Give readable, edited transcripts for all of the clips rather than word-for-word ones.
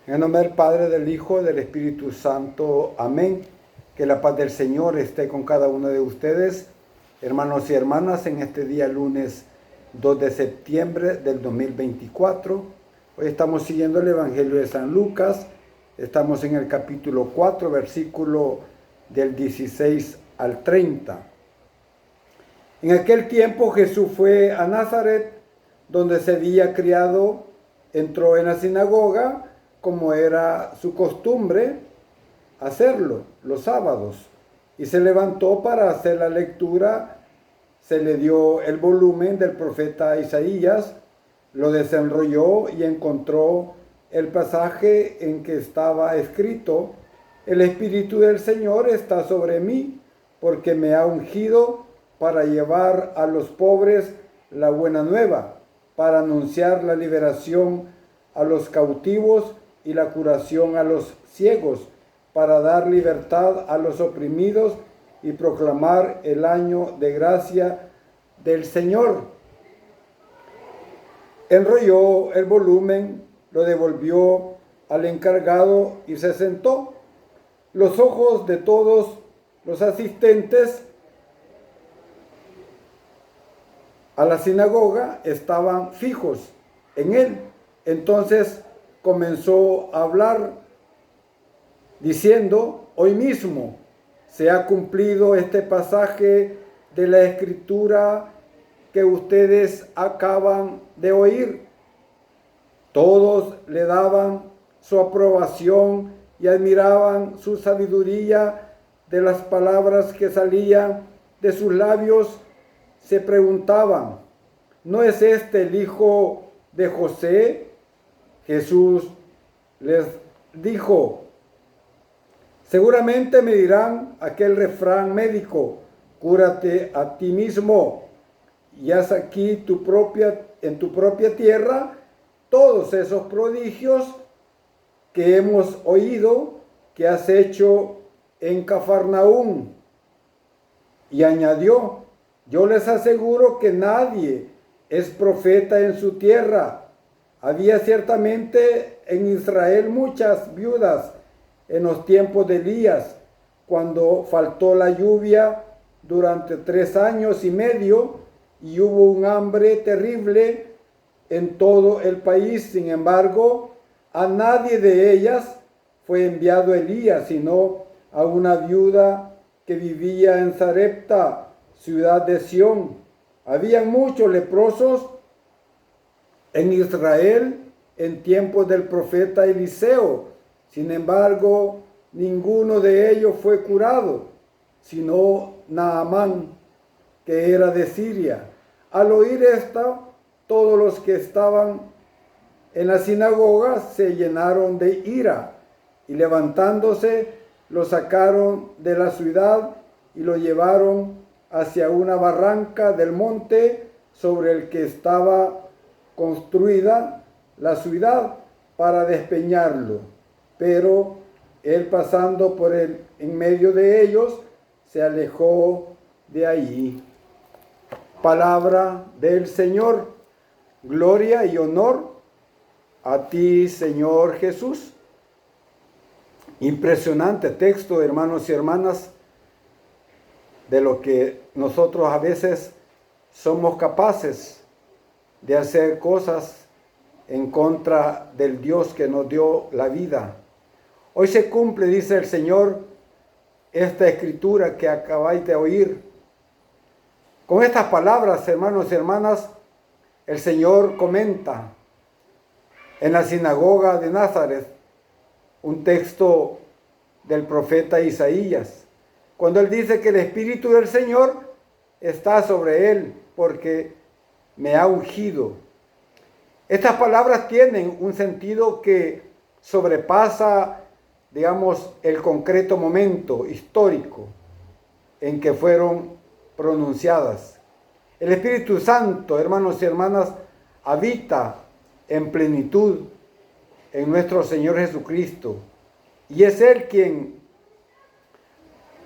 En el nombre del Padre, del Hijo, del Espíritu Santo. Amén. Que la paz del Señor esté con cada uno de ustedes, hermanos y hermanas, en este día lunes 2 de septiembre del 2024. Hoy estamos siguiendo el Evangelio de San Lucas. Estamos en el capítulo 4, versículo del 16 al 30. En aquel tiempo Jesús fue a Nazaret, donde se había criado, entró en la sinagoga, como era su costumbre hacerlo los sábados, y se levantó para hacer la lectura. Se le dio el volumen del profeta Isaías, lo desenrolló y encontró el pasaje en que estaba escrito: el Espíritu del Señor está sobre mí, porque me ha ungido para llevar a los pobres la buena nueva, para anunciar la liberación a los cautivos y la curación a los ciegos, para dar libertad a los oprimidos y proclamar el año de gracia del Señor. Enrolló el volumen, lo devolvió al encargado y se sentó. Los ojos de todos los asistentes a la sinagoga estaban fijos en él. Entonces comenzó a hablar diciendo: hoy mismo se ha cumplido este pasaje de la Escritura que ustedes acaban de oír. Todos le daban su aprobación y admiraban su sabiduría de las palabras que salían de sus labios. Se preguntaban: ¿no es este el hijo de José? Jesús les dijo: seguramente me dirán aquel refrán médico: cúrate a ti mismo y haz aquí en tu propia tierra todos esos prodigios que hemos oído que has hecho en Cafarnaúm. Y añadió: yo les aseguro que nadie es profeta en su tierra. Había ciertamente en Israel muchas viudas en los tiempos de Elías, cuando faltó la lluvia durante 3 años y medio y hubo un hambre terrible en todo el país. Sin embargo, a nadie de ellas fue enviado Elías, sino a una viuda que vivía en Sarepta, ciudad de Sión. Habían muchos leprosos en Israel en tiempos del profeta Eliseo. Sin embargo, ninguno de ellos fue curado, sino Naamán, que era de Siria. Al oír esto, todos los que estaban en la sinagoga se llenaron de ira, y levantándose, lo sacaron de la ciudad y lo llevaron hacia una barranca del monte sobre el que estaba construida la ciudad, para despeñarlo. Pero él, pasando por en medio de ellos, se alejó de allí. Palabra del Señor. Gloria y honor a ti, Señor Jesús. Impresionante texto, hermanos y hermanas, de lo que nosotros a veces somos capaces de hacer cosas en contra del Dios que nos dio la vida. Hoy se cumple, dice el Señor, esta escritura que acabáis de oír. Con estas palabras, hermanos y hermanas, el Señor comenta en la sinagoga de Nazaret un texto del profeta Isaías, cuando él dice que el Espíritu del Señor está sobre él, porque me ha ungido. Estas palabras tienen un sentido que sobrepasa, digamos, el concreto momento histórico en que fueron pronunciadas. El Espíritu Santo, hermanos y hermanas, habita en plenitud en nuestro Señor Jesucristo, y es Él quien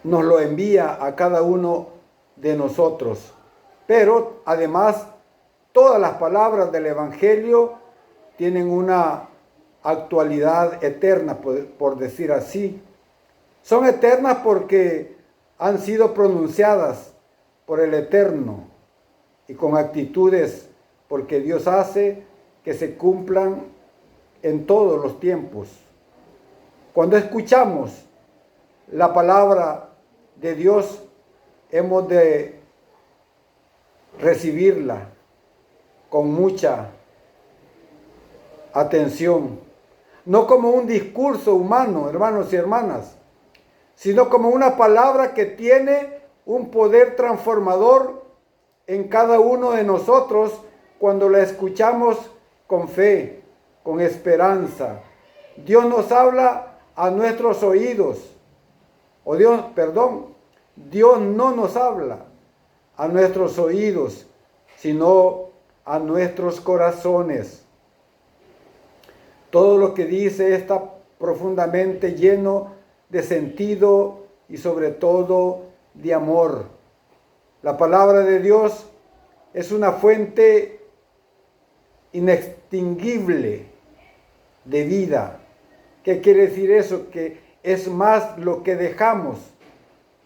nos lo envía a cada uno de nosotros. Pero además, todas las palabras del Evangelio tienen una actualidad eterna, por decir así. Son eternas porque han sido pronunciadas por el Eterno y con actitudes porque Dios hace que se cumplan en todos los tiempos. Cuando escuchamos la palabra de Dios, hemos de recibirla con mucha atención, no como un discurso humano, hermanos y hermanas, sino como una palabra que tiene un poder transformador en cada uno de nosotros cuando la escuchamos con fe, con esperanza. Dios nos habla a nuestros oídos, Dios no nos habla a nuestros oídos, sino a nuestros corazones. Todo lo que dice está profundamente lleno de sentido y sobre todo de amor. La palabra de Dios es una fuente inextinguible de vida. ¿Qué quiere decir eso? Que es más lo que dejamos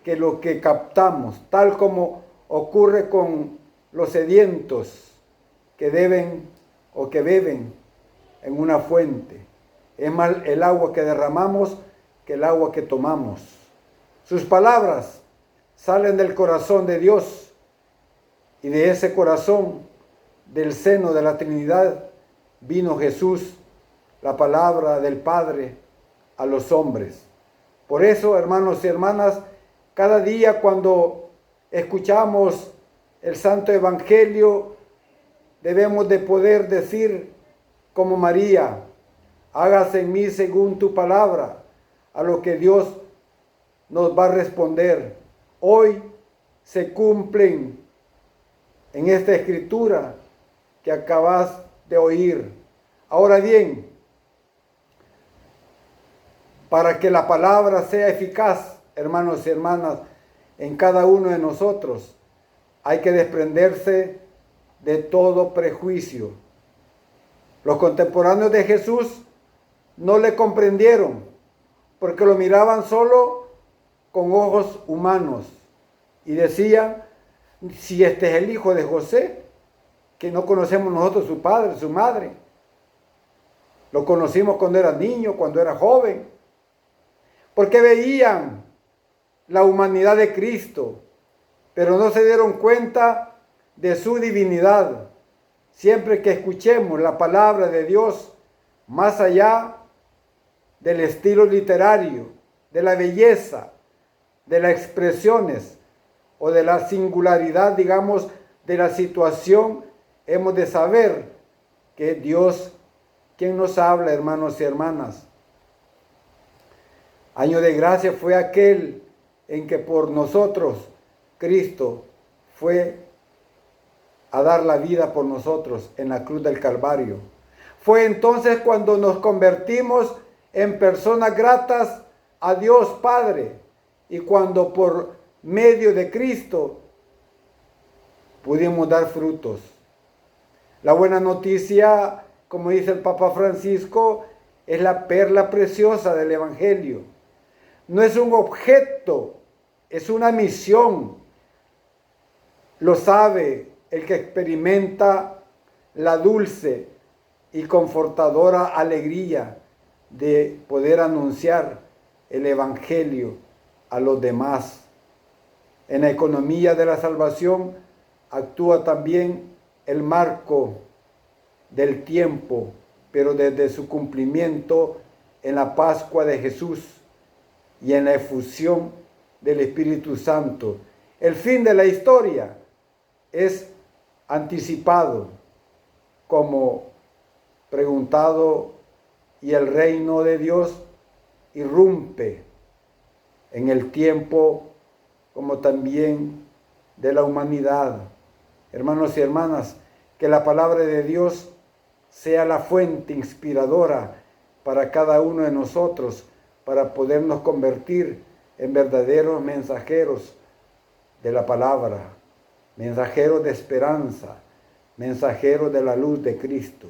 que lo que captamos, tal como ocurre con los sedientos que deben o que beben en una fuente. Es más el agua que derramamos que el agua que tomamos. Sus palabras salen del corazón de Dios y de ese corazón, del seno de la Trinidad, vino Jesús, la palabra del Padre a los hombres. Por eso, hermanos y hermanas, cada día cuando escuchamos el Santo Evangelio, debemos de poder decir como María: hágase en mí según tu palabra, a lo que Dios nos va a responder. Hoy se cumplen en esta escritura que acabas de oír. Ahora bien, para que la palabra sea eficaz, hermanos y hermanas, en cada uno de nosotros, hay que desprenderse de todo prejuicio. Los contemporáneos de Jesús no le comprendieron porque lo miraban solo con ojos humanos y decían: si este es el hijo de José, que no conocemos nosotros su padre, su madre. Lo conocimos cuando era niño, cuando era joven, porque veían la humanidad de Cristo, pero no se dieron cuenta de su divinidad. Siempre que escuchemos la palabra de Dios, más allá del estilo literario, de la belleza, de las expresiones o de la singularidad, digamos, de la situación, hemos de saber que Dios, quien nos habla, hermanos y hermanas. Año de gracia fue aquel en que por nosotros Cristo fue a dar la vida por nosotros en la cruz del Calvario. Fue entonces cuando nos convertimos en personas gratas a Dios Padre y cuando por medio de Cristo pudimos dar frutos. La buena noticia, como dice el Papa Francisco, es la perla preciosa del Evangelio. No es un objeto, es una misión. Lo sabe el que experimenta la dulce y confortadora alegría de poder anunciar el Evangelio a los demás. En la economía de la salvación actúa también el marco del tiempo, pero desde su cumplimiento en la Pascua de Jesús y en la efusión del Espíritu Santo. El fin de la historia es anticipado como preguntado y el reino de Dios irrumpe en el tiempo como también de la humanidad. Hermanos y hermanas, que la palabra de Dios sea la fuente inspiradora para cada uno de nosotros, para podernos convertir en verdaderos mensajeros de la palabra, mensajeros de esperanza, mensajeros de la luz de Cristo.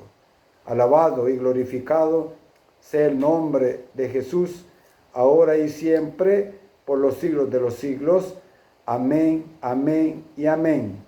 Alabado y glorificado sea el nombre de Jesús, ahora y siempre, por los siglos de los siglos. Amén, amén y amén.